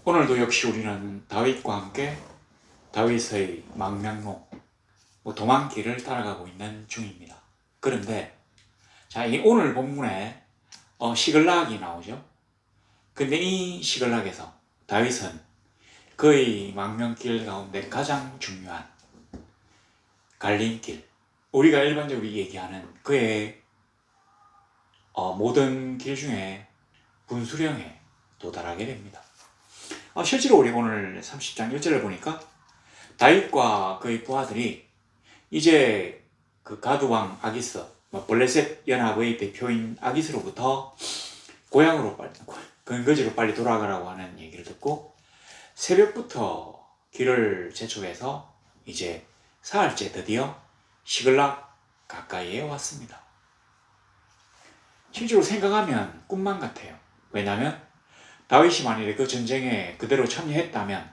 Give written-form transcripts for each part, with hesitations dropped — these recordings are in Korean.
오늘도 역시 우리는 다윗과 함께 다윗의 망명록, 도망길을 따라가고 있는 중입니다. 그런데 이 오늘 본문에 시글락이 나오죠. 근데 이 시글락에서 다윗은 그의 망명길 가운데 가장 중요한 갈림길, 우리가 일반적으로 얘기하는 그의 모든 길 중에 분수령에 도달하게 됩니다. 실제로 우리 오늘 30장 1절을 보니까 다윗과 그의 부하들이 이제 그 가드왕 아기스, 블레셋 연합의 대표인 아기스로부터 고향으로 근거지로 빨리 돌아가라고 하는 얘기를 듣고 새벽부터 길을 재촉해서 이제 사흘째 드디어 시글락 가까이에 왔습니다. 실제로 생각하면 꿈만 같아요. 왜냐하면 다윗이 만일에 그 전쟁에 그대로 참여했다면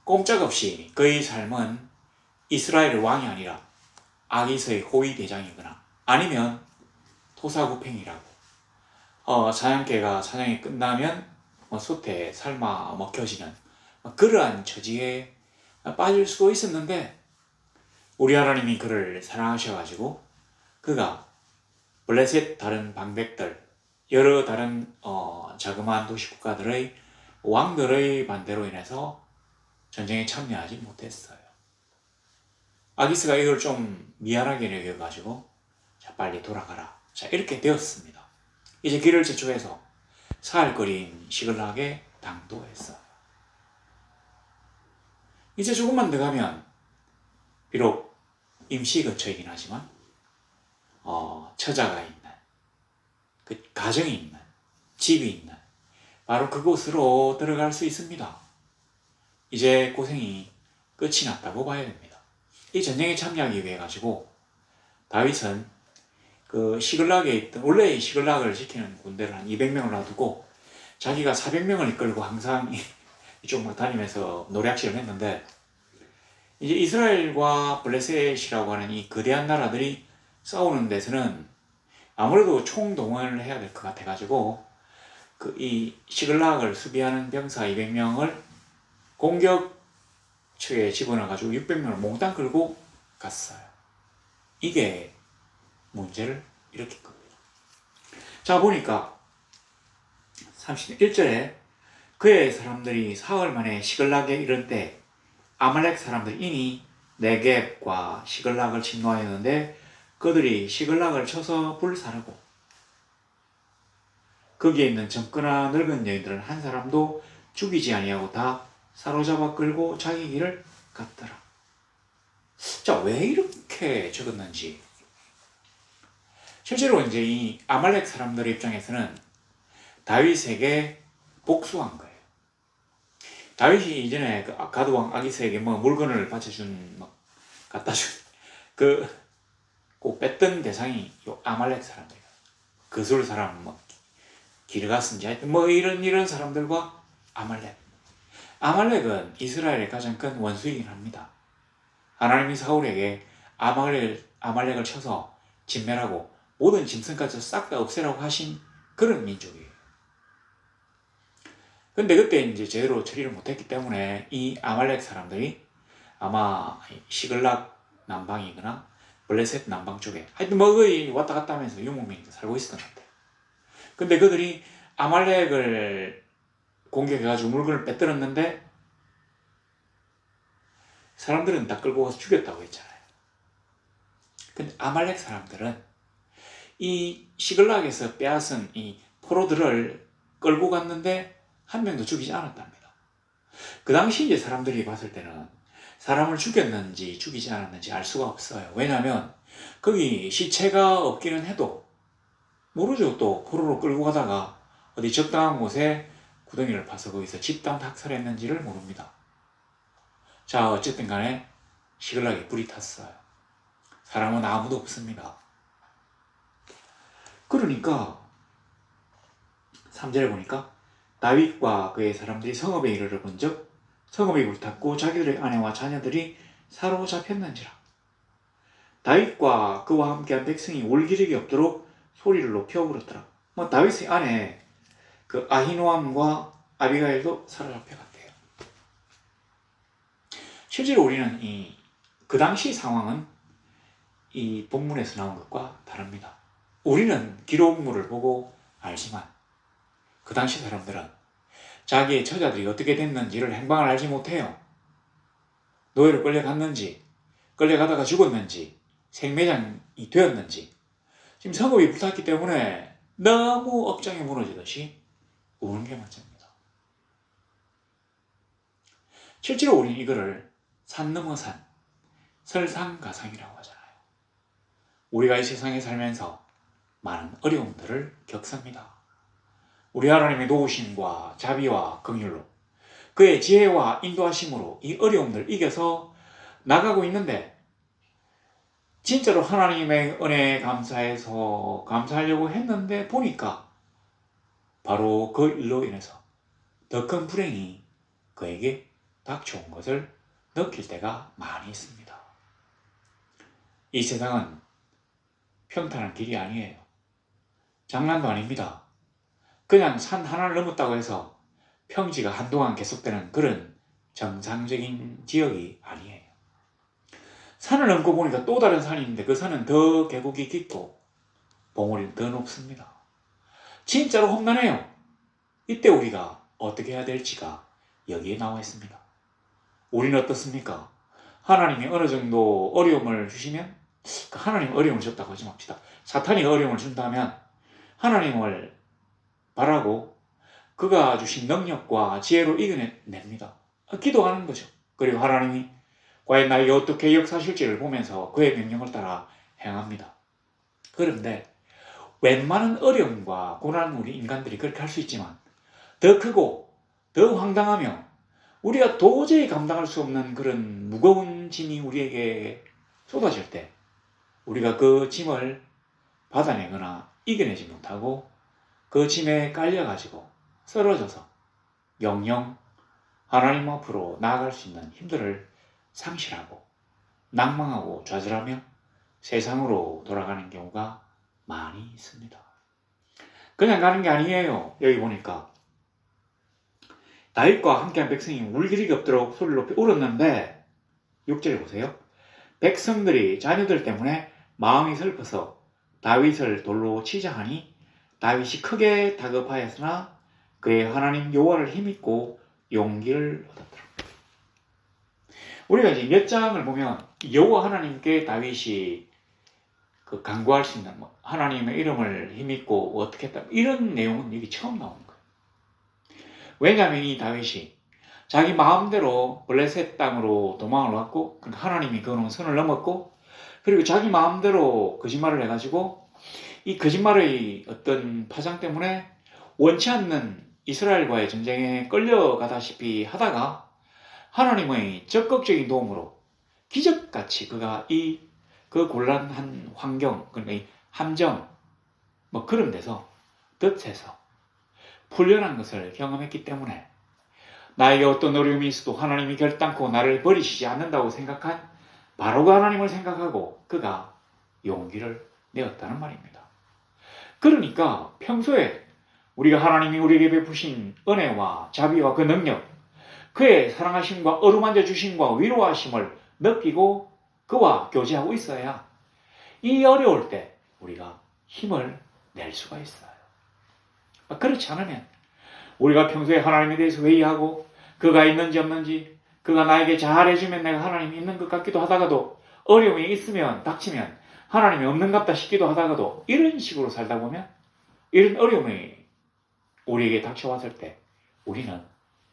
꼼짝없이 그의 삶은 이스라엘의 왕이 아니라 아기스의 호위 대장이거나 아니면 토사구팽이라고 사냥개가 사냥이 끝나면 솥에 삶아 먹혀지는 그러한 처지에 빠질 수도 있었는데 우리 하나님이 그를 사랑하셔가지고 그가 블레셋 다른 방백들 여러 다른 자그마한 도시 국가들의 왕들의 반대로 인해서 전쟁에 참여하지 못했어요. 아기스가 이걸 좀 미안하게 여겨가지고 빨리 돌아가라. 이렇게 되었습니다. 이제 길을 재촉해서 사흘거리인 시글락에 당도했어요. 이제 조금만 더 가면 비록 임시 거처이긴 하지만 처자가 있는 그 가정이 있는 집이 있는 바로 그곳으로 들어갈 수 있습니다. 이제 고생이 끝이 났다고 봐야 됩니다. 이 전쟁에 참여하기 위해 가지고 다윗은 그 시글락에 있던 원래 시글락을 지키는 군대를 한 200명을 놔두고 자기가 400명을 이끌고 항상 이쪽 막 다니면서 노략질을 했는데 이제 이스라엘과 블레셋이라고 하는 이 거대한 나라들이 싸우는 데서는 아무래도 총동원을 해야 될 것 같아가지고 이 시글락을 수비하는 병사 200명을 공격 측에 집어넣어가지고 600명을 몽땅 끌고 갔어요. 이게 문제를 일으킨 겁니다. 자 보니까 31절에 그의 사람들이 사흘 만에 시글락에 이른 때 아말렉 사람들이 이미 네겝과 시글락을 침노하였는데 그들이 시글락을 쳐서 불사르고 거기에 있는 젊거나 늙은 여인들은 한 사람도 죽이지 아니하고 다 사로잡아 끌고 자기 길을 갔더라. 자, 왜 이렇게 적었는지. 실제로 이제 이 아말렉 사람들 입장에서는 다윗에게 복수한 거예요. 다윗이 이전에 그 가드왕 아기스에게 물건을 갖다 준 꼭 뺐던 대상이 요 아말렉 사람들, 그술 사람, 기르가스인지 하여튼 이런 사람들과 아말렉은 이스라엘의 가장 큰 원수이긴 합니다. 하나님이 사울에게 아말렉을 쳐서 진멸하고 모든 짐승까지 싹 다 없애라고 하신 그런 민족이에요. 근데 그때 이제 제대로 처리를 못했기 때문에 이 아말렉 사람들이 아마 시글락 남방이거나 블레셋 남방 쪽에 하여튼 거의 왔다 갔다 하면서 유목민이 살고 있었던 것 같아요. 근데 그들이 아말렉을 공격해가지고 물건을 빼들었는데 사람들은 다 끌고 가서 죽였다고 했잖아요. 근데 아말렉 사람들은 이 시글락에서 빼앗은 이 포로들을 끌고 갔는데 한 명도 죽이지 않았답니다. 그 당시 이제 사람들이 봤을 때는 사람을 죽였는지 죽이지 않았는지 알 수가 없어요. 왜냐하면 거기 시체가 없기는 해도 모르죠. 또 포로로 끌고 가다가 어디 적당한 곳에 구덩이를 파서 거기서 집단 학살했는지를 모릅니다. 자, 어쨌든 간에 시글락에 불이 탔어요. 사람은 아무도 없습니다. 그러니까 3절에 보니까 다윗과 그의 사람들이 성읍에 이르러 본즉 성읍이 불탔고 자기들의 아내와 자녀들이 사로잡혔는지라. 다윗과 그와 함께한 백성이 올 기력이 없도록 소리를 높여 울었더라. 다윗의 아내 그 아히노암과 아비가일도 사로잡혀갔대요. 실제로 우리는 그 당시 상황은 이 본문에서 나온 것과 다릅니다. 우리는 기록물을 보고 알지만 그 당시 사람들은 자기의 처자들이 어떻게 됐는지를 행방을 알지 못해요. 노예로 끌려갔는지, 끌려가다가 죽었는지, 생매장이 되었는지, 지금 성읍이 불탔기 때문에 너무 억장이 무너지듯이 우는 게 문제입니다. 실제로 우리는 이거를 산 넘어 산, 설상가상이라고 하잖아요. 우리가 이 세상에 살면서 많은 어려움들을 겪습니다. 우리 하나님의 도우심과 자비와 긍휼로 그의 지혜와 인도하심으로 이 어려움들을 이겨서 나가고 있는데, 진짜로 하나님의 은혜에 감사해서 감사하려고 했는데 보니까 바로 그 일로 인해서 더 큰 불행이 그에게 닥쳐온 것을 느낄 때가 많이 있습니다. 이 세상은 평탄한 길이 아니에요. 장난도 아닙니다. 그냥 산 하나를 넘었다고 해서 평지가 한동안 계속되는 그런 정상적인 지역이 아니에요. 산을 넘고 보니까 또 다른 산이 있는데 그 산은 더 계곡이 깊고 봉우리는 더 높습니다. 진짜로 험난해요. 이때 우리가 어떻게 해야 될지가 여기에 나와 있습니다. 우리는 어떻습니까? 하나님이 어느 정도 어려움을 주시면, 하나님 어려움을 줬다고 하지 맙시다. 사탄이 어려움을 준다면 하나님을 바라고 그가 주신 능력과 지혜로 이겨냅니다. 기도하는 거죠. 그리고 하나님이 과연 나에게 어떻게 역사하실지를 보면서 그의 명령을 따라 행합니다. 그런데 웬만한 어려움과 고난은 우리 인간들이 그렇게 할 수 있지만 더 크고 더 황당하며 우리가 도저히 감당할 수 없는 그런 무거운 짐이 우리에게 쏟아질 때 우리가 그 짐을 받아내거나 이겨내지 못하고 그 짐에 깔려가지고 쓰러져서 영영 하나님 앞으로 나아갈 수 있는 힘들을 상실하고 낭망하고 좌절하며 세상으로 돌아가는 경우가 많이 있습니다. 그냥 가는 게 아니에요. 여기 보니까 다윗과 함께한 백성이 울기를 없도록 소리를 높이 울었는데 6절에 보세요. 백성들이 자녀들 때문에 마음이 슬퍼서 다윗을 돌로 치자 하니 다윗이 크게 다급하였으나 그의 하나님 여호와를 힘입고 용기를 얻었더라. 우리가 이제 몇 장을 보면 여호와 하나님께 다윗이 간구할 수 있는 하나님의 이름을 힘입고 어떻게 했다 이런 내용은 여기 처음 나오는 거예요. 왜냐하면 이 다윗이 자기 마음대로 블레셋 땅으로 도망을 왔고 하나님이 그어놓은 선을 넘었고 그리고 자기 마음대로 거짓말을 해가지고 이 거짓말의 어떤 파장 때문에 원치 않는 이스라엘과의 전쟁에 끌려가다시피 하다가 하나님의 적극적인 도움으로 기적같이 그가 그 곤란한 환경, 그러니까 이 함정, 그런 데서 덫에서 풀려난 것을 경험했기 때문에 나에게 어떤 어려움이 있어도 하나님이 결단코 나를 버리시지 않는다고 생각한 바로 그 하나님을 생각하고 그가 용기를 내었다는 말입니다. 그러니까 평소에 우리가 하나님이 우리에게 베푸신 은혜와 자비와 그 능력, 그의 사랑하심과 어루만져 주심과 위로하심을 느끼고 그와 교제하고 있어야 이 어려울 때 우리가 힘을 낼 수가 있어요. 그렇지 않으면 우리가 평소에 하나님에 대해서 회의하고 그가 있는지 없는지 그가 나에게 잘해주면 내가 하나님이 있는 것 같기도 하다가도 어려움이 있으면 닥치면 하나님이 없는 것 같다 싶기도 하다가도 이런 식으로 살다 보면 이런 어려움이 우리에게 닥쳐왔을 때 우리는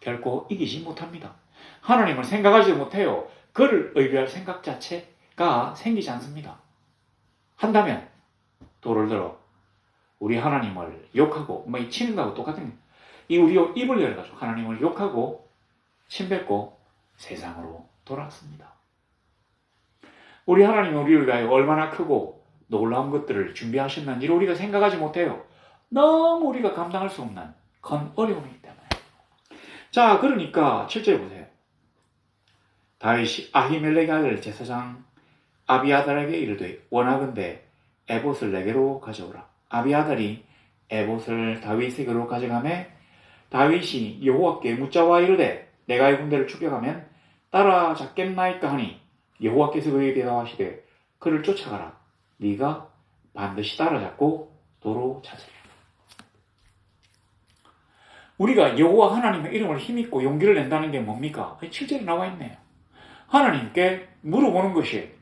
결코 이기지 못합니다. 하나님을 생각하지 못해요. 그를 의뢰할 생각 자체가 생기지 않습니다. 한다면 도를 들어 우리 하나님을 욕하고 치는 거하고 똑같은 거예요. 우리 입을 열어가지고 하나님을 욕하고 침뱉고 세상으로 돌아왔습니다. 우리 하나님은 우리를 위하여 얼마나 크고 놀라운 것들을 준비하셨는지를 우리가 생각하지 못해요. 너무 우리가 감당할 수 없는 큰 어려움이기 때문에. 자, 그러니까 7절 보세요. 다윗이 아히멜렉의 아들 제사장 아비아달에게 이르되 원하건대 에봇을 내게로 가져오라. 아비아달이 에봇을 다윗에게로 가져가매 다윗이 여호와께 묻자와 이르되 내가 이 군대를 추격하면 따라잡겠나이까 하니 여호와께서 그에게 대답하시되 그를 쫓아가라. 네가 반드시 따라잡고 도로 찾으리라. 우리가 여호와 하나님의 이름을 힘입고 용기를 낸다는 게 뭡니까? 7절에 나와 있네요. 하나님께 물어보는 것이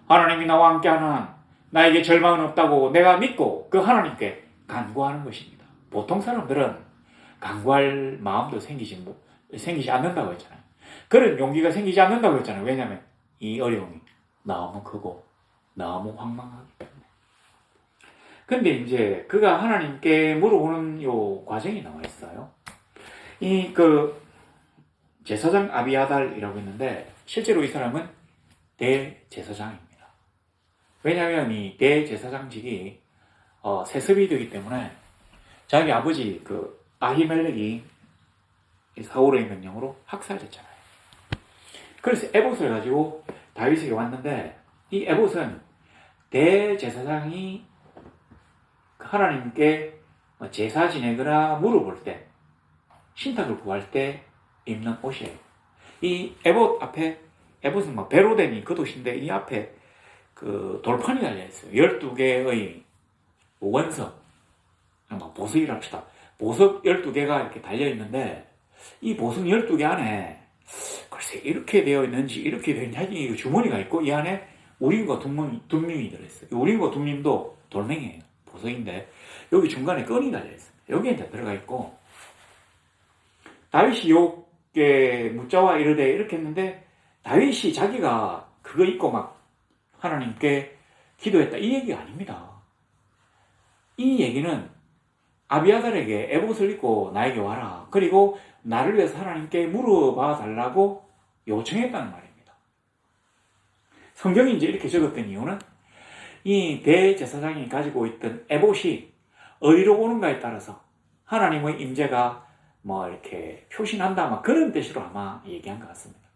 하나님이 나와 함께하는 한 나에게 절망은 없다고 내가 믿고 그 하나님께 간구하는 것입니다. 보통 사람들은 간구할 마음도 생기지 않는다고 했잖아요. 그런 용기가 생기지 않는다고 했잖아요. 왜냐하면 이 어려움이 너무 크고 너무 황망하기 때문에. 근데 이제 그가 하나님께 물어보는 요 과정이 나와 있어요. 제사장 아비아달이라고 있는데 실제로 이 사람은 대제사장입니다. 왜냐하면 이 대제사장직이 세습이 되기 때문에 자기 아버지 아히멜렉이 사울의 명령으로 학살됐잖아요. 그래서 에봇을 가지고 다윗에게 왔는데 이 에봇은 대제사장이 하나님께 제사 지내거나 물어볼 때 신탁을 구할 때 입는 옷이에요. 이 에봇 앞에 에봇은 베로덴이 그 도시인데 이 앞에 돌판이 달려있어요. 12개의 원석, 보석이랍시다. 보석 12개가 이렇게 달려있는데, 이 보석 12개 안에, 글쎄, 이렇게 되어 있는지, 이렇게 되어 있는지, 주머니가 있고, 이 안에 우림과 둠림이 들어있어요. 우림과 둠림도 돌멩이에요. 보석인데, 여기 중간에 끈이 달려있어요. 여기에 이제 들어가 있고, 다윗이 요게 묻자와 이르되 이렇게 했는데, 다윗이 자기가 그거 입고 하나님께 기도했다. 이 얘기가 아닙니다. 이 얘기는 아비아달에게 에봇을 입고 나에게 와라. 그리고 나를 위해서 하나님께 물어봐 달라고 요청했다는 말입니다. 성경이 이제 이렇게 적었던 이유는 이 대제사장이 가지고 있던 에봇이 어디로 오는가에 따라서 하나님의 임재가 이렇게 표시난다. 그런 뜻으로 아마 얘기한 것 같습니다.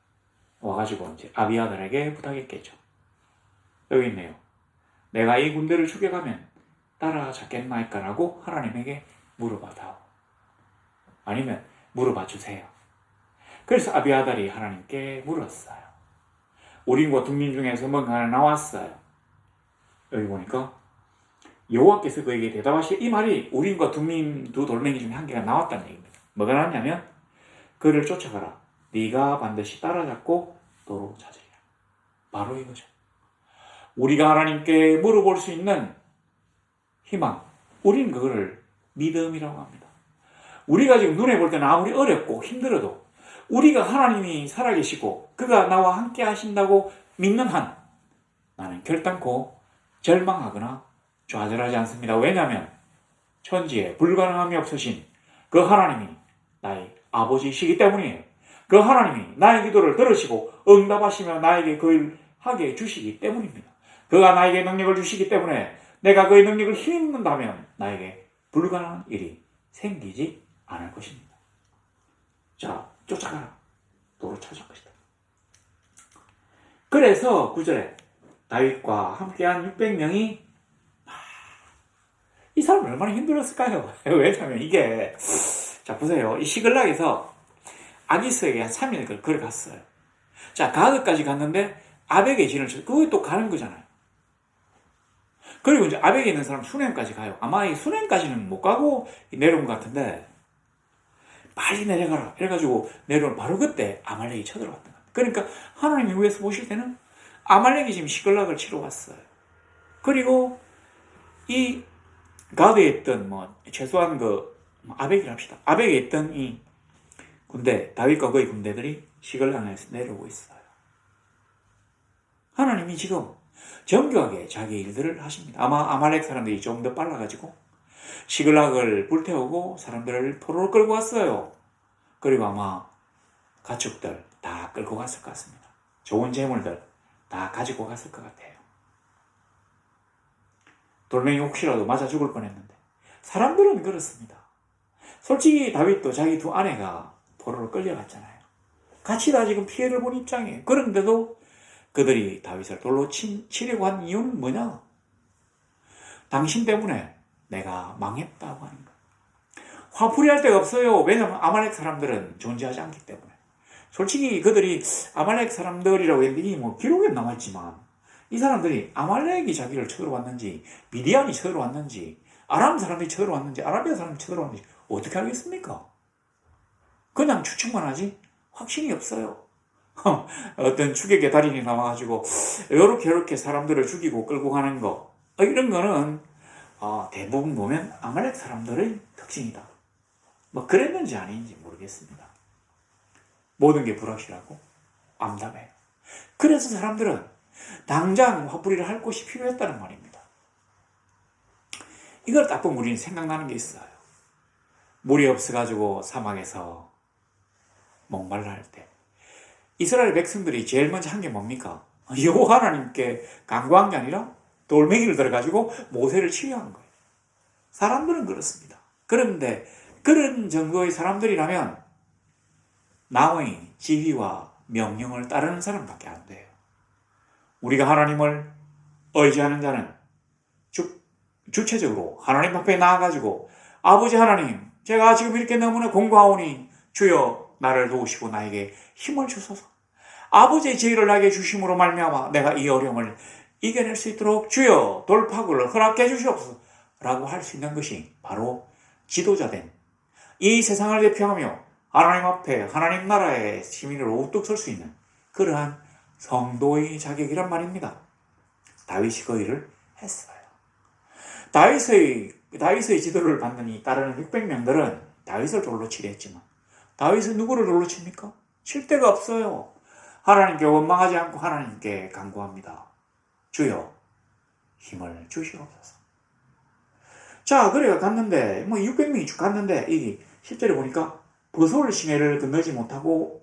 와가지고 이제 아비아달에게 부탁했겠죠. 여기 있네요. 내가 이 군대를 죽여가면 따라잡겠나이까라고 하나님에게 물어봐다오. 아니면 물어봐 주세요. 그래서 아비아달이 하나님께 물었어요. 우림과 둠림 중에서 뭔가 하나 나왔어요. 여기 보니까 여호와께서 그에게 대답하시 이 말이 우림과 둠림 두 돌멩이 중에 한 개가 나왔다는 얘기입니다. 뭐가 나왔냐면 그를 쫓아가라. 네가 반드시 따라잡고 도로 찾으리라. 바로 이거죠. 우리가 하나님께 물어볼 수 있는 희망, 우리는 그거를 믿음이라고 합니다. 우리가 지금 눈에 볼 때는 아무리 어렵고 힘들어도 우리가 하나님이 살아계시고 그가 나와 함께 하신다고 믿는 한 나는 결단코 절망하거나 좌절하지 않습니다. 왜냐하면 천지에 불가능함이 없으신 그 하나님이 나의 아버지이시기 때문이에요. 그 하나님이 나의 기도를 들으시고 응답하시며 나에게 그를 하게 해주시기 때문입니다. 그가 나에게 능력을 주시기 때문에 내가 그의 능력을 힘입는다면 나에게 불가능한 일이 생기지 않을 것입니다. 자, 쫓아가라. 도로 찾을 것이다. 그래서 9절에 다윗과 함께한 600명이 이 사람은 얼마나 힘들었을까요? 왜냐하면 이게 자 보세요. 이 시글락에서 아기스에게 한 3일 그걸 갔어요. 자, 가드까지 갔는데 아벡에 진을 쳐. 그거 또 가는 거잖아요. 그리고 이제 아벡에 있는 사람 수넴까지 가요. 아마 이 수넴까지는 못 가고 내려온 것 같은데 빨리 내려가라. 이래가지고 내려오면 바로 그때 아말렉이 쳐들어갔던 거예요. 그러니까 하나님이 위에서 보실 때는 아말렉이 지금 시글락을 치러 왔어요. 그리고 이 가드에 있던 최소한 아벡이랍시다. 아벡에 있던 이 군대, 다윗과 그의 군대들이 시글락에서 내려오고 있어요. 하나님이 지금 정교하게 자기 일들을 하십니다. 아마 아말렉 사람들이 좀 더 빨라가지고 시글락을 불태우고 사람들을 포로로 끌고 왔어요. 그리고 아마 가축들 다 끌고 갔을 것 같습니다. 좋은 재물들 다 가지고 갔을 것 같아요. 돌멩이 혹시라도 맞아 죽을 뻔했는데 사람들은 그렇습니다. 솔직히 다윗도 자기 두 아내가 포로로 끌려갔잖아요. 같이 다 지금 피해를 본 입장이에요. 그런데도 그들이 다윗을 돌로 치려고 한 이유는 뭐냐? 당신 때문에 내가 망했다고 하는 거예요. 화풀이할 데가 없어요. 왜냐하면 아말렉 사람들은 존재하지 않기 때문에. 솔직히 그들이 아말렉 사람들이라고 했는데 이 뭐 기록에 남았지만 이 사람들이 아말렉이 자기를 쳐들어 왔는지 미디안이 쳐들어 왔는지 아람 사람이 쳐들어 왔는지 아라비아 사람이 쳐들어 왔는지 어떻게 알겠습니까? 그냥 추측만 하지 확신이 없어요. 어떤 추격의 달인이 나와가지고 이렇게 사람들을 죽이고 끌고 가는 거 이런 거는 대부분 보면 아말렉 사람들의 특징이다. 뭐 그랬는지 아닌지 모르겠습니다. 모든 게 불확실하고 암담해요. 그래서 사람들은 당장 화풀이를 할 곳이 필요했다는 말입니다. 이걸 딱 보면 우리는 생각나는 게 있어요. 물이 없어가지고 사막에서 목말라 할 때 이스라엘 백성들이 제일 먼저 한 게 뭡니까? 여호와 하나님께 간구한 게 아니라 돌멩이를 들어가지고 모세를 치료한 거예요. 사람들은 그렇습니다. 그런데 그런 정도의 사람들이라면 남의 지휘와 명령을 따르는 사람밖에 안 돼요. 우리가 하나님을 의지하는 자는 주체적으로 하나님 앞에 나아가지고 아버지 하나님, 제가 지금 이렇게 너무나 공고하오니 주여 나를 도우시고 나에게 힘을 주소서. 아버지의 지혜를 나에게 주심으로 말미암아 내가 이 어려움을 이겨낼 수 있도록 주여 돌파구를 허락해 주시옵소서 라고 할 수 있는 것이 바로 지도자된 이 세상을 대표하며 하나님 앞에 하나님 나라의 시민으로 우뚝 설 수 있는 그러한 성도의 자격이란 말입니다. 다윗이 그 일을 했어요. 다윗의 지도를 받는 따르는 600명들은 다윗을 돌로 치려 했지만 다윗은 누구를 돌로 칩니까? 칠 데가 없어요. 하나님께 원망하지 않고 하나님께 간구합니다. 주여 힘을 주시옵소서. 자, 그래가 갔는데 600명이 쭉 갔는데 이 10절에 보니까 버솔 시내를 건너지 못하는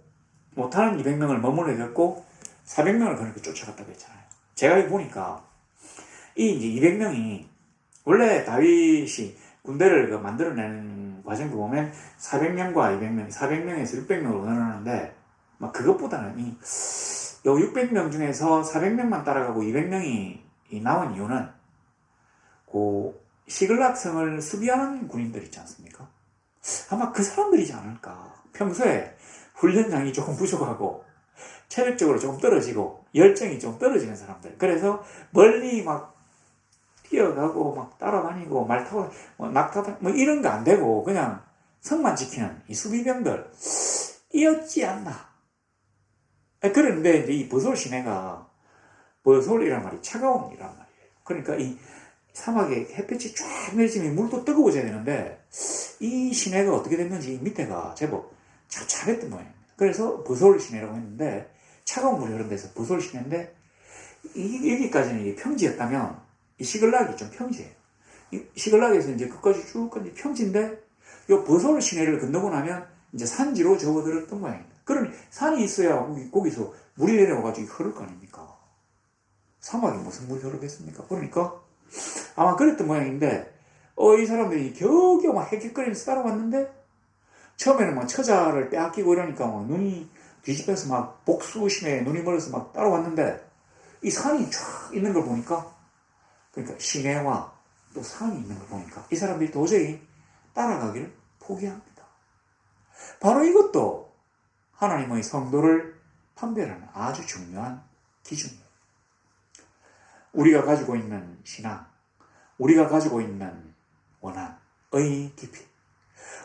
200명을 머물러 겼고 400명을 그렇게 쫓아갔다고 했잖아요. 제가 여기 보니까 이 이제 200명이 원래 다윗이 군대를 만들어내는 과정도 보면 400명과 200명, 400명에서 600명으로 나누는데 그것보다는 이 600명 중에서 400명만 따라가고 200명이 남은 이유는 그 시글락성을 수비하는 군인들 있지 않습니까? 아마 그 사람들이지 않을까. 평소에 훈련량이 조금 부족하고 체력적으로 조금 떨어지고 열정이 좀 떨어지는 사람들. 그래서 멀리 막 뛰어가고 막 따라다니고 말 타고 낙타 이런 거 안 되고 그냥 성만 지키는 이 수비병들 이었지 않나. 그런데 이제 이 버솔 시내가 버솔이란 말이 차가움이란 말이에요. 그러니까 이 사막에 햇빛이 쫙 내리쬐면 물도 뜨거워져야 되는데 이 시내가 어떻게 됐는지 이 밑에가 제법 찹찹했던 모양입니다. 그래서 버솔 시내라고 했는데 차가운 물이 흐른 데서 버솔 시내인데 여기까지는 평지였다면 이 시글락이 좀 평지예요. 이 시글락에서 이제 끝까지 쭉까지 평지인데 이 버솔 시내를 건너고 나면 이제 산지로 접어들었던 모양입니다. 그러니 산이 있어야 거기서 물이 내려와가지고 흐를 거 아닙니까? 사막에 무슨 물이 흐르겠습니까? 그러니까 아마 그랬던 모양인데 이 사람들이 겨우겨우 막 헥헥거리면서 따라왔는데 처음에는 막 처자를 빼앗기고 이러니까 막 눈이 뒤집혀서 막 복수심에 눈이 멀어서 막 따라왔는데 이 산이 쫙 있는 걸 보니까 그러니까 시내와 또 산이 있는 걸 보니까 이 사람들이 도저히 따라가기를 포기합니다. 바로 이것도 하나님의 성도를 판별하는 아주 중요한 기준이에요. 우리가 가지고 있는 신앙, 우리가 가지고 있는 원한의 깊이,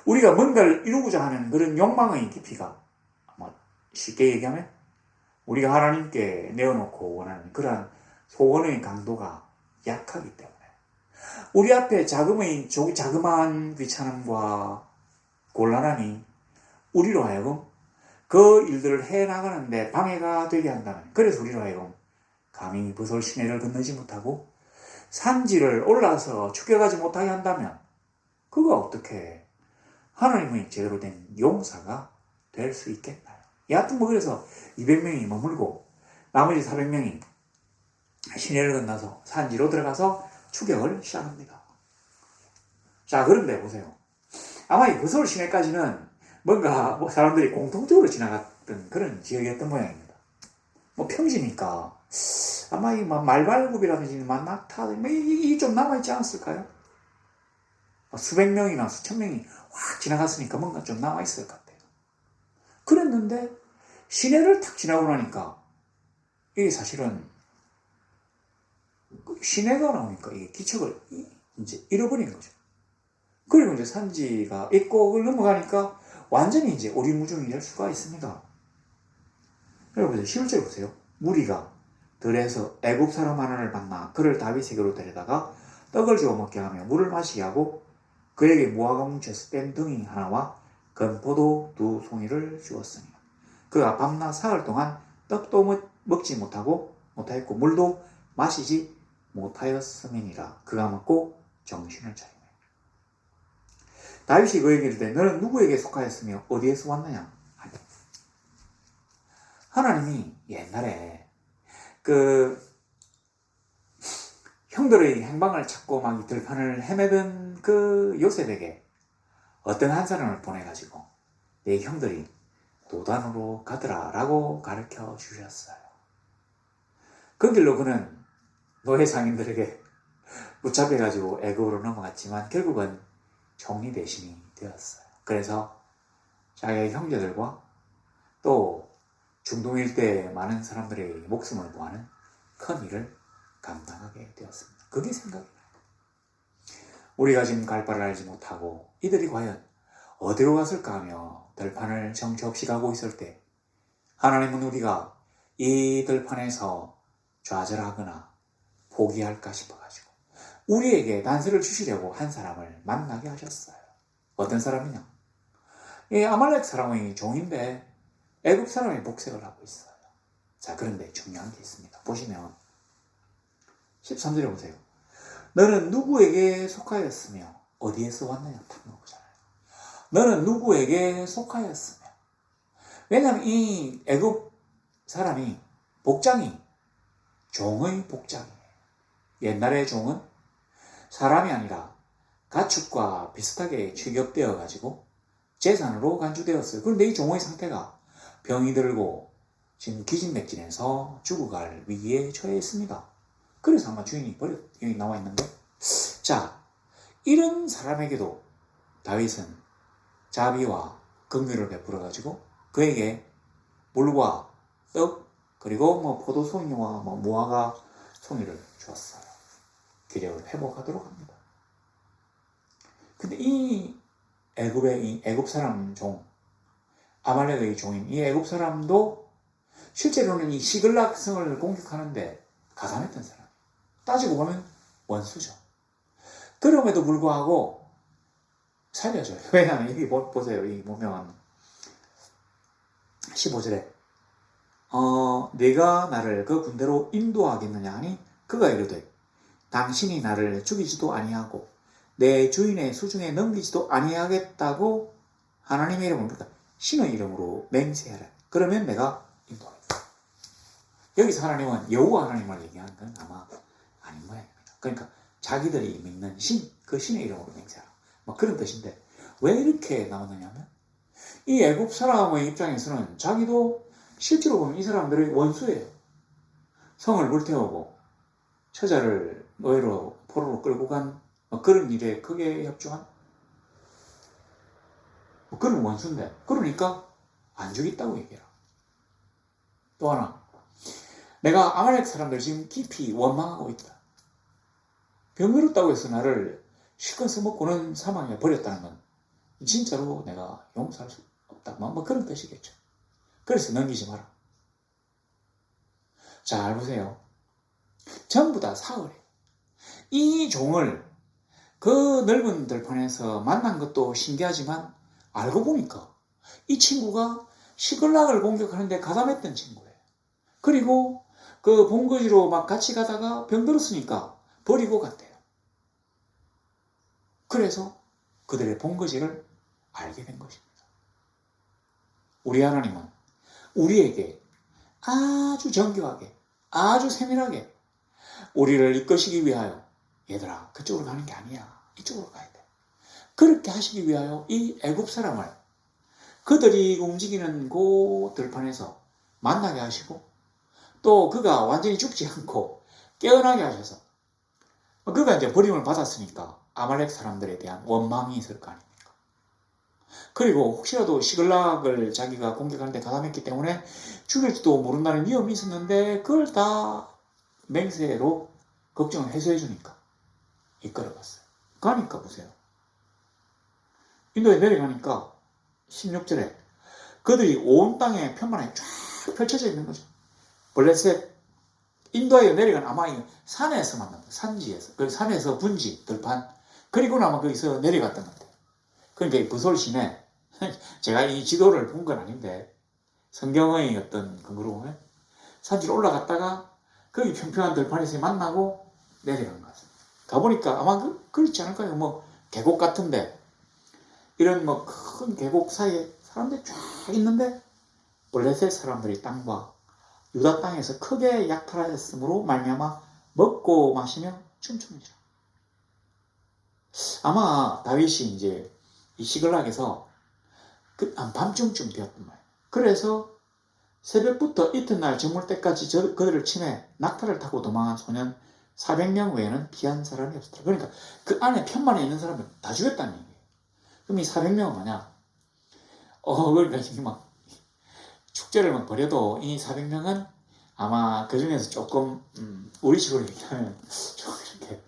우리가 뭔가를 이루고자 하는 그런 욕망의 깊이가 쉽게 얘기하면 우리가 하나님께 내어놓고 원하는 그러한 소원의 강도가 약하기 때문에 우리 앞에 자그마한 귀찮음과 곤란함이 우리로 하여금 그 일들을 해나가는데 방해가 되게 한다면, 그래서 우리로 하여금 감히 버솔 시내를 건너지 못하고 산지를 올라서 추격하지 못하게 한다면 그거 어떻게 하나님의 제대로 된 용사가 될 수 있겠나요? 여하튼 그래서 200명이 머물고 나머지 400명이 시내를 건너서 산지로 들어가서 추격을 시작합니다. 자, 그런데 보세요. 아마 이 버솔 시내까지는 뭔가 사람들이 공통적으로 지나갔던 그런 지역이었던 모양입니다. 평지니까 아마 이 말발굽이라든지 낙타 이게 좀 남아있지 않았을까요? 수백 명이나 수천 명이 확 지나갔으니까 뭔가 좀 남아있을 것 같아요. 그랬는데 시내를 탁 지나고 나니까 이게 사실은 시내가 나오니까 이게 기척을 이제 잃어버리는 거죠. 그리고 이제 산지가 있고 그걸 넘어가니까 완전히 이제 오리무중이 될 수가 있습니다. 여러분 실제 보세요. 무리가 들에서 애굽 사람 하나를 만나 그를 다윗에게로 데려다가 떡을 주어 먹게 하며 물을 마시게 하고 그에게 무화과 뭉쳐서 뗀 등이 하나와 건포도 2송이를 주었으니 그가 밤낮 사흘 동안 떡도 먹지 못하였고 물도 마시지 못하였음이니라. 그가 먹고 정신을 차리며 다윗이 그에게 이르되 너는 누구에게 속하였으며 어디에서 왔느냐 하니 하나님이 옛날에 형들의 행방을 찾고 막 들판을 헤매던 그 요셉에게 어떤 한 사람을 보내가지고 내 형들이 도단으로 가더라 라고 가르쳐 주셨어요. 그 길로 그는 노예 상인들에게 붙잡혀가지고 애굽으로 넘어갔지만 결국은 총리 대신이 되었어요. 그래서 자기의 형제들과 또 중동 일대에 많은 사람들의 목숨을 구하는 큰 일을 감당하게 되었습니다. 그게 생각이 나요. 우리가 지금 갈 바를 알지 못하고 이들이 과연 어디로 갔을까 하며 들판을 정처 없이 가고 있을 때 하나님은 우리가 이 들판에서 좌절하거나 포기할까 싶어가지고 우리에게 단서를 주시려고 한 사람을 만나게 하셨어요. 어떤 사람이냐? 이 아말렉 사람의 종인데 애굽 사람의 복색을 하고 있어요. 자, 그런데 중요한 게 있습니다. 보시면 13절에 보세요. 너는 누구에게 속하였으며 어디에서 왔느냐? 탁 나오잖아요. 너는 누구에게 속하였으며. 왜냐하면 이 애굽 사람이 복장이 종의 복장이에요. 옛날의 종은 사람이 아니라 가축과 비슷하게 취급되어 가지고 재산으로 간주되었어요. 그런데 이 종의 상태가 병이 들고 지금 기진맥진해서 죽어갈 위기에 처해 있습니다. 그래서 아마 주인이 여기 나와 있는데, 자, 이런 사람에게도 다윗은 자비와 긍휼을 베풀어 가지고 그에게 물과 떡 그리고 포도송이와 무화과 송이를 주었어요. 기력을 회복하도록 합니다. 근데 이 애굽 사람 종, 아말렉의 종인 이 애굽 사람도 실제로는 이 시글락 성을 공격하는데 가담했던 사람. 따지고 보면 원수죠. 그럼에도 불구하고 살려줘요. 왜냐하면 여기 보세요. 이 보면 15절에 네가 나를 그 군대로 인도하겠느냐 하니 그가 이르되 당신이 나를 죽이지도 아니하고 내 주인의 수중에 넘기지도 아니하겠다고 하나님의 이름으로, 그러니까 신의 이름으로 맹세하라. 그러면 내가 인도하겠다. 여기서 하나님은 여호와 하나님을 얘기하는 건 아마 아닌 모양입니다. 그러니까 자기들이 믿는 신, 그 신의 이름으로 맹세하라. 그런 뜻인데 왜 이렇게 나오느냐면 이 애굽 사람의 입장에서는 자기도 실제로 보면 이 사람들의 원수예요. 성을 불태우고 처자를 노예로 포로로 끌고 간 그런 일에 크게 협조한 그런 원수인데 그러니까 안 죽겠다고 얘기해라. 또 하나, 내가 아말렉 사람들 지금 깊이 원망하고 있다. 병들었다고 해서 나를 실컷 써먹고는 사망에 버렸다는 건 진짜로 내가 용서할 수 없다. 그런 뜻이겠죠. 그래서 넘기지 마라. 잘 보세요. 전부 다 사흘이에요. 이 종을 그 넓은 들판에서 만난 것도 신기하지만 알고 보니까 이 친구가 시글락을 공격하는데 가담했던 친구예요. 그리고 그 본거지로 막 같이 가다가 병들었으니까 버리고 갔대요. 그래서 그들의 본거지를 알게 된 것입니다. 우리 하나님은 우리에게 아주 정교하게, 아주 세밀하게 우리를 이끄시기 위하여 얘들아 그쪽으로 가는 게 아니야. 이쪽으로 가야 돼. 그렇게 하시기 위하여 이 애굽 사람을 그들이 움직이는 그 들판에서 만나게 하시고 또 그가 완전히 죽지 않고 깨어나게 하셔서 그가 이제 버림을 받았으니까 아말렉 사람들에 대한 원망이 있을 거 아닙니까? 그리고 혹시라도 시글락을 자기가 공격하는데 가담했기 때문에 죽일지도 모른다는 위험이 있었는데 그걸 다 맹세로 걱정을 해소해 주니까 이끌어갔어요. 가니까 보세요. 인도에 내려가니까 16절에 그들이 온 땅에 편만에 쫙 펼쳐져 있는 거죠. 블레셋 인도에 내려간 아마 산에서 만납니다. 산지에서. 그 산에서 분지, 들판. 그리고는 아마 거기서 내려갔던 것 같아요. 그러니까 이 부솔 시내, 제가 이 지도를 본 건 아닌데, 성경의 어떤 근거로 보면, 산지로 올라갔다가, 거기 평평한 들판에서 만나고 내려간 것 같습니다. 가보니까 아마 그렇지 않을까요? 뭐, 계곡 같은데, 이런 뭐 큰 계곡 사이에 사람들이 쫙 있는데, 블레셋 사람들이 땅과 유다 땅에서 크게 약탈하였으므로 말미암아 먹고 마시며 춤추니라. 아마 다윗이 이제 이 시글락에서 한 밤중쯤 되었단 말이에요. 그래서 새벽부터 이튿날 저물 때까지 그들을 침해 낙타를 타고 도망한 소년 400명 외에는 피한 사람이 없었다. 그러니까 그 안에 편만에 있는 사람을 다 죽였다는 얘기예요. 그럼 이 400명은 뭐냐? 그러니까 막 축제를 막 벌여도 이 400명은 아마 그 중에서 조금 우리 식으로 얘기하면 좀 이렇게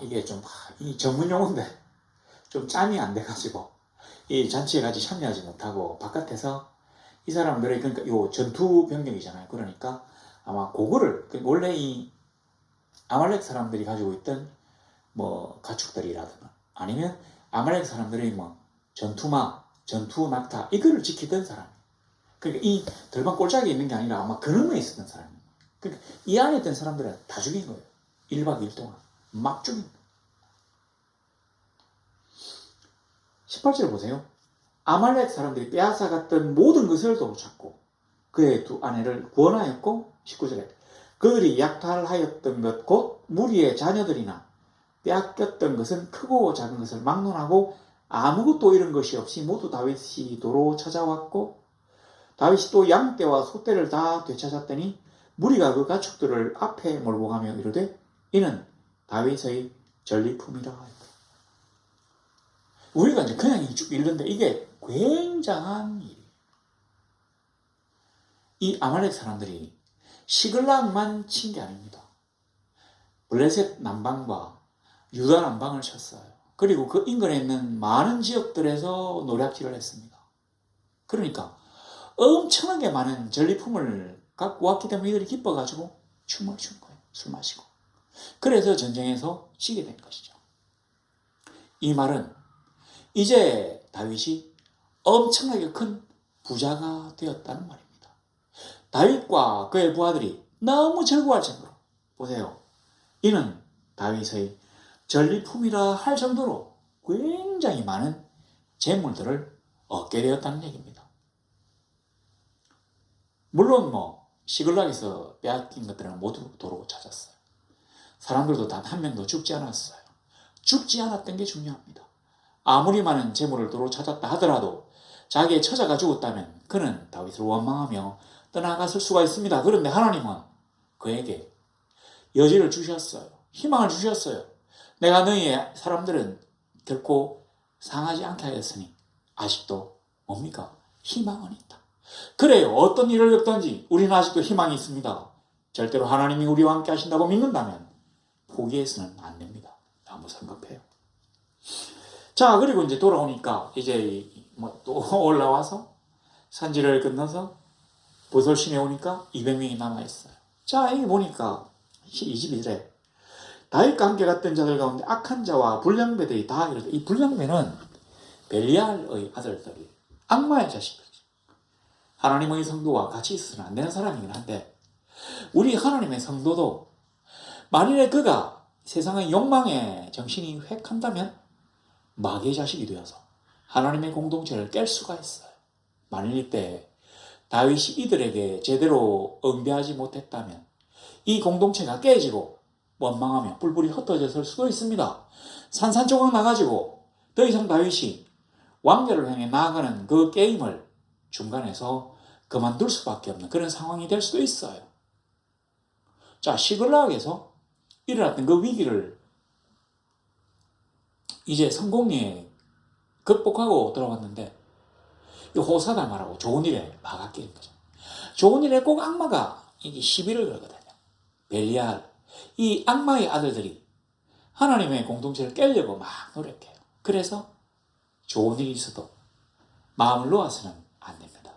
이게 좀 이 전문 용어인데 좀 짬이 안 돼가지고 이 잔치에 같이 참여하지 못하고 바깥에서 이 사람들의 그러니까 요 전투 병력이잖아요. 그러니까 아마 그거를 원래 이 아말렉 사람들이 가지고 있던 뭐 가축들이라든가 아니면 아말렉 사람들의 뭐 전투마, 전투 낙타 이거를 지키던 사람. 그러니까 이 들판 꼴짝이 있는 게 아니라 아마 그놈에 있었던 사람이에요. 그러니까 이 안에 있던 사람들은 다 죽인 거예요. 1박 2일 동안 막 죽인 거예요. 18절 보세요. 아말렉 사람들이 빼앗아갔던 모든 것을 도로찾고 그의 두 아내를 구원하였고 19절에 그들이 약탈하였던 것 곧 무리의 자녀들이나 빼앗겼던 것은 크고 작은 것을 막론하고 아무것도 잃은 것이 없이 모두 다윗이 도로 찾아왔고 다윗이 또 양떼와 소떼를 다 되찾았더니 무리가 그 가축들을 앞에 몰고 가며 이르되 이는 다윗의 전리품이라 했다. 우리가 이제 그냥 쭉 읽는데 이게 굉장한 일이에요. 이 아말렉 사람들이 시글락만 친 게 아닙니다. 블레셋 남방과 유다 남방을 쳤어요. 그리고 그 인근에 있는 많은 지역들에서 노략질을 했습니다. 그러니까 엄청나게 많은 전리품을 갖고 왔기 때문에 이들이 기뻐가지고 춤을 춘 거예요. 술 마시고. 그래서 전쟁에서 지게 된 것이죠. 이 말은 이제 다윗이 엄청나게 큰 부자가 되었다는 말입니다. 다윗과 그의 부하들이 너무 즐거워할 정도로 보세요. 이는 다윗의 전리품이라 할 정도로 굉장히 많은 재물들을 얻게 되었다는 얘기입니다. 물론 뭐 시글락에서 빼앗긴 것들은 모두 도로 찾았어요. 사람들도 단 한 명도 죽지 않았어요. 죽지 않았던 게 중요합니다. 아무리 많은 재물을 도로 찾았다 하더라도 자기의 처자가 죽었다면 그는 다윗을 원망하며 떠나갔을 수가 있습니다. 그런데 하나님은 그에게 여지를 주셨어요. 희망을 주셨어요. 내가 너희의 사람들은 결코 상하지 않게 하였으니 아직도 뭡니까? 희망은 있다. 그래요. 어떤 일을 겪든지 우리는 아직도 희망이 있습니다. 절대로 하나님이 우리와 함께 하신다고 믿는다면 포기해서는 안 됩니다. 한번 생각해요. 자, 그리고 이제 돌아오니까 이제 뭐 또 올라와서 산지를 건너서 보솔신에 오니까 200명이 남아있어요. 자, 여기 보니까 22절에 다윗과 함께 갔던 자들 가운데 악한 자와 불량배들이 다 이르되 이 불량배는 벨리알의 아들들이 악마의 자식들이죠. 하나님의 성도와 같이 있어서는 안 되는 사람이긴 한데 우리 하나님의 성도도 만일에 그가 세상의 욕망에 정신이 획한다면 마귀의 자식이 되어서 하나님의 공동체를 깰 수가 있어요. 만일 이때 다윗이 이들에게 제대로 응대하지 못했다면 이 공동체가 깨지고 원망하며 뿔뿔이 흩어졌을 수도 있습니다. 산산조각 나가지고 더 이상 다윗이 왕좌를 향해 나아가는 그 게임을 중간에서 그만둘 수밖에 없는 그런 상황이 될 수도 있어요. 자, 시글락에서 일어났던 그 위기를 이제 성공리에 극복하고 돌아왔는데 이 호사다마라고 좋은 일에 막아끼는 거죠. 좋은 일에 꼭 악마가 이게 시비를 걸거든요. 벨리알, 이 악마의 아들들이 하나님의 공동체를 깨려고 막 노력해요. 그래서 좋은 일이 있어도 마음을 놓아서는 안 됩니다.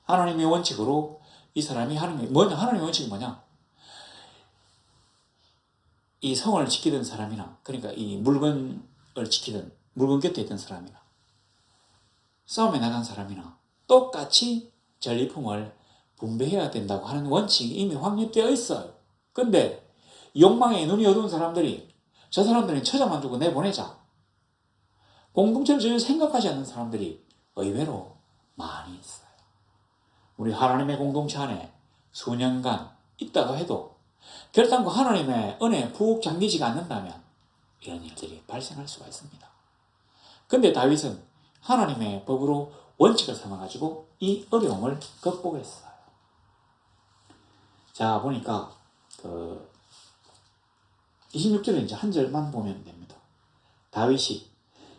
하나님의 원칙으로 이 사람이 하나님의 원칙이 뭐냐? 이 성을 지키던 사람이나, 그러니까 이 물건을 지키던, 물건 곁에 있던 사람이나, 싸움에 나간 사람이나 똑같이 전리품을 분배해야 된다고 하는 원칙이 이미 확립되어 있어요. 근데 욕망에 눈이 어두운 사람들이 저 사람들은 처자만 주고 내보내자. 공동체를 전혀 생각하지 않는 사람들이 의외로 많이 있어요. 우리 하나님의 공동체 안에 수년간 있다고 해도 결단코 하나님의 은혜에 푹 잠기지가 않는다면 이런 일들이 발생할 수가 있습니다. 근데 다윗은 하나님의 법으로 원칙을 삼아가지고 이 어려움을 극복했어요. 자, 보니까 26절에 이제 한 절만 보면 됩니다. 다윗이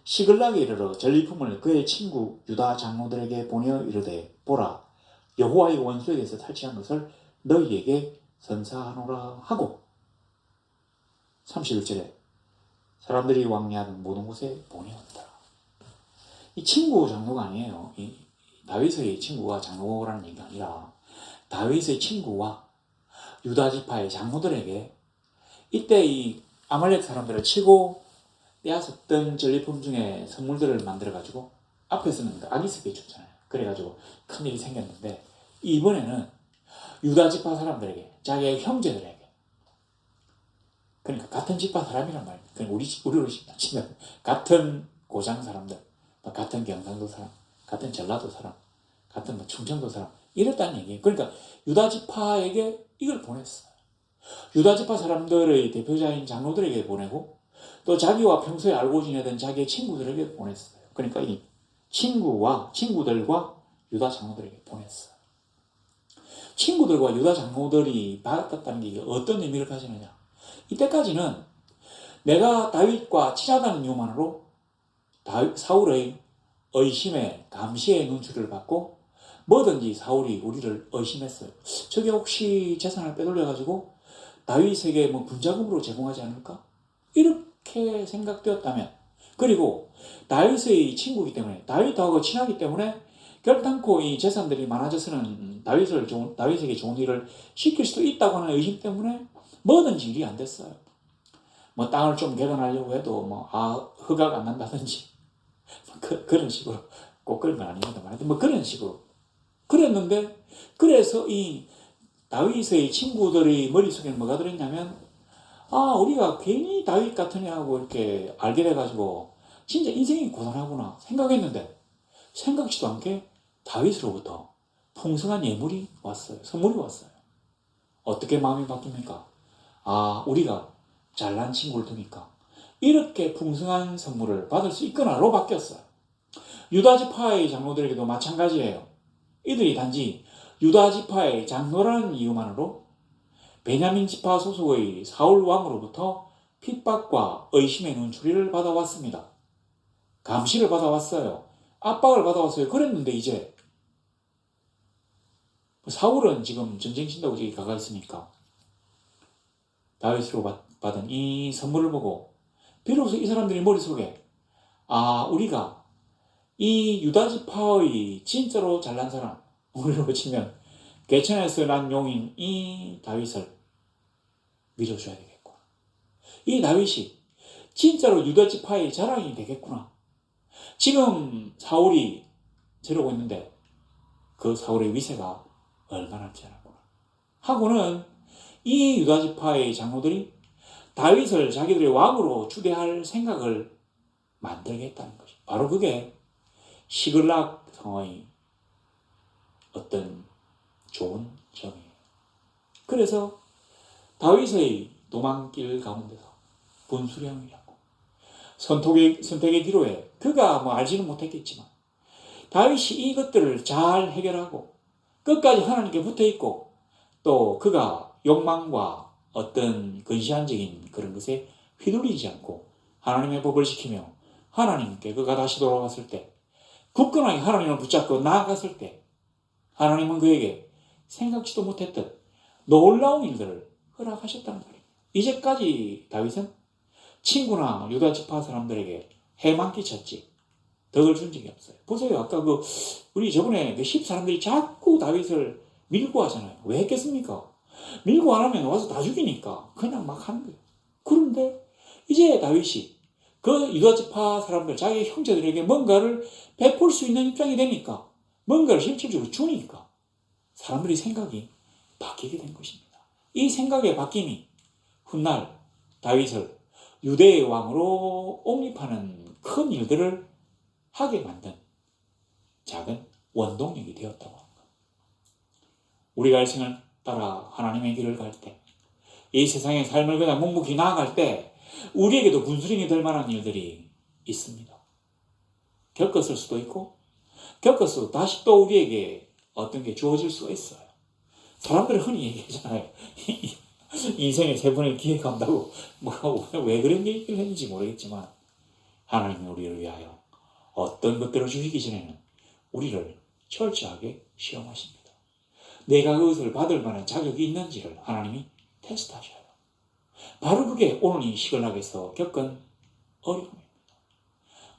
시글락에 이르러 전리품을 그의 친구 유다 장로들에게 보내어 이르되 보라, 여호와의 원수에게서 탈취한 것을 너희에게 선사하노라 하고, 31절에 사람들이 왕래하는 모든 곳에 보내었다. 이 친구 장로가 아니에요. 이 다윗의 친구가 장로라는 얘기가 아니라 다윗의 친구와 유다 지파의 장로들에게 이때 이 아말렉 사람들을 치고 빼앗았던 전리품 중에 선물들을 만들어가지고 앞에서는 아기스에게 줬잖아요. 그래가지고 큰일이 생겼는데 이번에는 유다 지파 사람들에게, 자기의 형제들에게, 그러니까 같은 지파 사람이란 말이에요. 그냥 우리로 치면 같은 고장 사람들, 같은 경상도 사람, 같은 전라도 사람, 같은 충청도 사람, 이랬다는 얘기예요. 그러니까 유다 지파에게 이걸 보냈어요. 유다 지파 사람들의 대표자인 장로들에게 보내고 또 자기와 평소에 알고 지내던 자기의 친구들에게 보냈어요. 그러니까 이 친구들과 유다 장로들에게 보냈어요. 친구들과 유다 장로들이 받았다는 게 어떤 의미를 가지느냐? 이때까지는 내가 다윗과 친하다는 이유만으로 사울의 의심에, 감시의 눈초리를 받고 뭐든지 사울이 우리를 의심했어요. 저게 혹시 재산을 빼돌려가지고 다윗에게 뭐 분자금으로 제공하지 않을까? 이렇게 생각되었다면, 그리고 다윗의 친구이기 때문에, 다윗하고 친하기 때문에 결단코 이 재산들이 많아져서는 다윗에게 좋은 일을 시킬 수도 있다고 하는 의심 때문에 뭐든지 일이 안 됐어요. 뭐 땅을 좀 개간하려고 해도 허가가 안 난다든지 그런 식으로, 꼭 그런 건 아닙니다만 하여튼 그런 식으로 그랬는데, 그래서 이 다윗의 친구들의 머릿속에는 뭐가 들었냐면, 우리가 괜히 다윗 같은 애하고 이렇게 알게 돼가지고 진짜 인생이 고단하구나 생각했는데, 생각지도 않게 다윗으로부터 풍성한 예물이 왔어요. 선물이 왔어요. 어떻게 마음이 바뀝니까? 우리가 잘난 친구를 두니까 이렇게 풍성한 선물을 받을 수 있구나로 바뀌었어요. 유다 지파의 장로들에게도 마찬가지예요. 이들이 단지 유다 지파의 장로라는 이유만으로 베냐민 지파 소속의 사울 왕으로부터 핍박과 의심의 눈초리를 받아왔습니다. 감시를 받아왔어요. 압박을 받아왔어요. 그랬는데 이제 사울은 지금 전쟁 친다고 저기 가가 있으니까 다윗으로 받은 이 선물을 보고 비로소 이 사람들이 머릿속에 우리가 이 유다 지파의 진짜로 잘난 사람, 우리로 치면 개천에서 난 용인 이 다윗을 밀어줘야 되겠구나. 이 다윗이 진짜로 유다 지파의 자랑이 되겠구나. 지금 사울이 저러고 있는데 그 사울의 위세가 얼마나 남지 않았구나 하고는 이 유다 지파의 장로들이 다윗을 자기들의 왕으로 추대할 생각을 만들겠다는 것이 바로 그게 시글락 성의 어떤 좋은 점이에요. 그래서 다윗의 도망길 가운데서 분수령이라고 선택의 기로에 그가 알지는 못했겠지만 다윗이 이것들을 잘 해결하고 끝까지 하나님께 붙어있고 또 그가 욕망과 어떤 근시안적인 그런 것에 휘둘리지 않고 하나님의 법을 지키며 하나님께 그가 다시 돌아왔을 때 굳건하게 하나님을 붙잡고 나아갔을 때 하나님은 그에게 생각지도 못했던 놀라운 일들을 허락하셨다는 말입니다. 이제까지 다윗은 친구나 유다 지파 사람들에게 해만 끼쳤지 덕을 준 적이 없어요. 보세요. 아까 우리 저번에 그 10사람들이 자꾸 다윗을 밀고 하잖아요. 왜 했겠습니까? 밀고 안 하면 와서 다 죽이니까 그냥 막 하는 거예요. 그런데 이제 다윗이 그 유다 지파 사람들, 자기 형제들에게 뭔가를 베풀 수 있는 입장이 되니까 뭔가를 실질적으로 주니까 사람들이 생각이 바뀌게 된 것입니다. 이 생각의 바뀜이 훗날 다윗을 유대의 왕으로 옹립하는 큰 일들을 하게 만든 작은 원동력이 되었다고 합니다. 우리가 일생을 따라 하나님의 길을 갈 때, 이 세상의 삶을 그냥 묵묵히 나아갈 때 우리에게도 군수령이 될 만한 일들이 있습니다. 겪었을 수도 있고 겪어서 다시 또 우리에게 어떤 게 주어질 수가 있어요. 사람들은 흔히 얘기하잖아요. 인생에 3번의 기회가 온다고. 왜 그런 얘기를 했는지 모르겠지만 하나님이 우리를 위하여 어떤 것들을 주시기 전에는 우리를 철저하게 시험하십니다. 내가 그것을 받을 만한 자격이 있는지를 하나님이 테스트하셔요. 바로 그게 오늘 이 시간락에서 겪은 어려움입니다.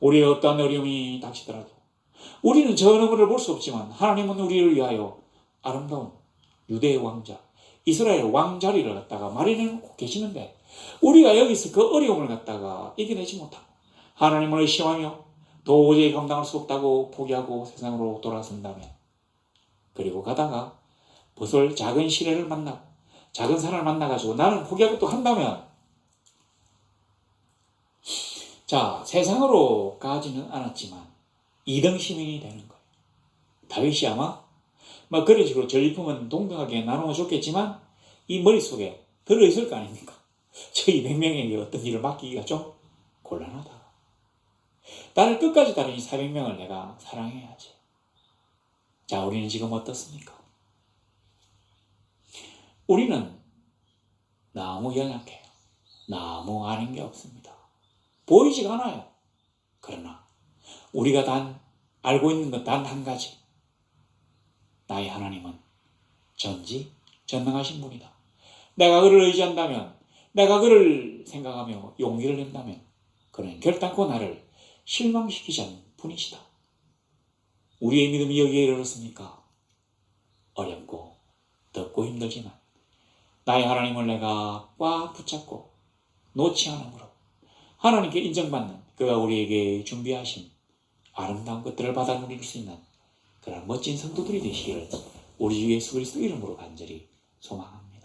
우리의 어떠한 어려움이 닥치더라도 우리는 저 너머를 볼 수 없지만 하나님은 우리를 위하여 아름다운 유대의 왕자, 이스라엘 왕자리를 갖다가 마련해놓고 계시는데 우리가 여기서 그 어려움을 갖다가 이겨내지 못하고 하나님을 의심하며 도저히 감당할 수 없다고 포기하고 세상으로 돌아선다면, 그리고 가다가 벗을 작은 시련을 만나고 작은 사람을 만나가지고 나는 포기하고 또 한다면, 자, 세상으로 가지는 않았지만 2등 시민이 되는 거예요. 다윗이 아마 그런 식으로 전리품은 동등하게 나누어 줬겠지만 이 머릿속에 들어있을 거 아닙니까? 저 200명에게 어떤 일을 맡기기가 좀 곤란하다. 나를 끝까지 따른 이 400명을 내가 사랑해야지. 자, 우리는 지금 어떻습니까? 우리는 너무 연약해요. 너무 아는 게 없습니다. 보이지가 않아요. 그러나 우리가 알고 있는 것 단 한 가지. 나의 하나님은 전지전능하신 분이다. 내가 그를 의지한다면, 내가 그를 생각하며 용기를 낸다면 그는 결단코 나를 실망시키지 않는 분이시다. 우리의 믿음이 여기에 이르렀습니까? 어렵고 덥고 힘들지만 나의 하나님을 내가 꽉 붙잡고 놓지 않으므로 하나님께 인정받는 그가 우리에게 준비하신 아름다운 것들을 받아 누릴 수 있는 그런 멋진 성도들이 되시기를 우리 주 예수 그리스도 이름으로 간절히 소망합니다.